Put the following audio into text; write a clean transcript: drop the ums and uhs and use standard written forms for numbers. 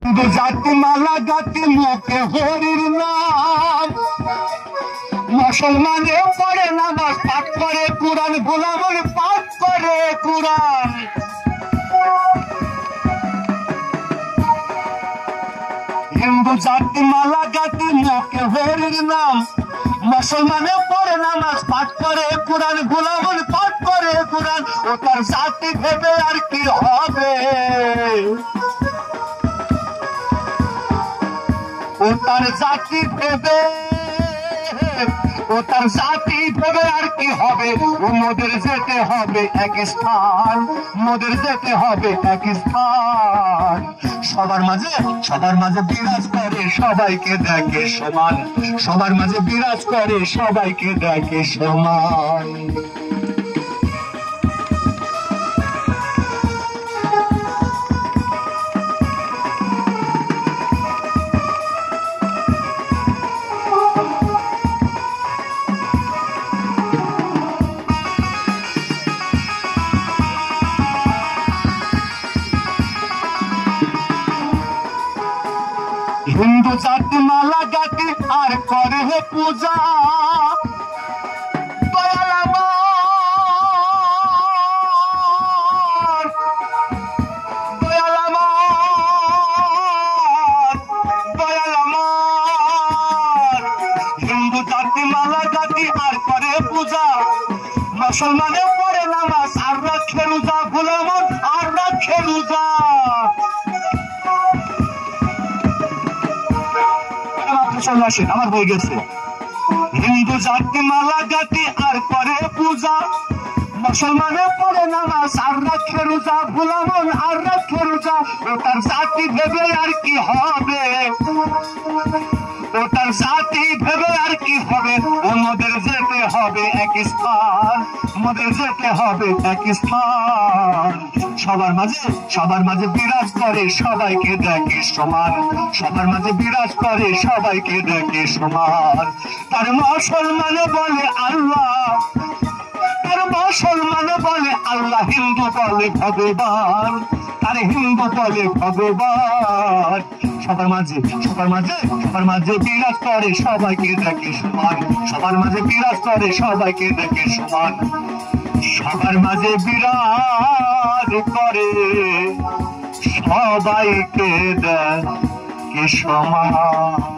জাতি মালা গাতি মুখে হরির নাম, মুসলমানে পড়ে নামাজ পাঠ করে কুরআন, গোলামের পাঠ করে কুরআন। হিন্দু জাতি মালা গাতি মুখে হরির নাম, মুসলমানে পড়ে নামাজ পাঠ করে কুরআন, গোলামের পাঠ করে কুরআন। ও তার জাতি ভেবে আর কি হবে, ও তার জাতি ভেবে, ও তার জাতি ভেবে আর কি হবে। ও মোদের যেতে হবে এক স্থান, মোদের যেতে হবে এক স্থান। সবার মাঝে বিরাজ করে সবাইকে দেখে সমান, সবার মাঝে বিরাজ করে সবাইকে দেখে সমান। হিন্দু জাতি মালা গাতি আর করে হে পূজা, দয়াল আমার, দয়াল আমার, দয়াল আমার। হিন্দু জাতি মালা গাতি আর করে পূজা, মুসলমানে পড়ে নামাজ আর রাখে রোজা, গোলাম আর রাখে রোজা। আমার হয়ে গেছে। হিন্দু জাতি মালা গাতি আর করে পূজা, মুসলমানে পড়ে নামাজ আর রাখে রোজা, গোলাম আর রাখে রোজা। ও তার জাতি ভেবে আর কি হবে, ও তার জাতি ভেবে আর কি হবে। ও মোদের যেতে হবে এক স্থান, মোদের যেতে হবে এক স্থান। সবার মাঝে বিরাজ করে সবাইকে দেখে সমান, সবার মাঝে বিরাজ করে সবাইকে দেখে সমান। তার মুসলমানে বলে আল্লাহ, তার মুসলমানে বলে আল্লাহ, হিন্দু বলে ভগবান, তার হিন্দু বলে ভগবান। সবার মাঝে বিরাজ করে সবাইকে দেখে সমান, সবার মাঝে বিরাজ করে সবাইকে দেখে সমান। সবার মাঝে বিরাজ করে সবাইকে দেখে সমান।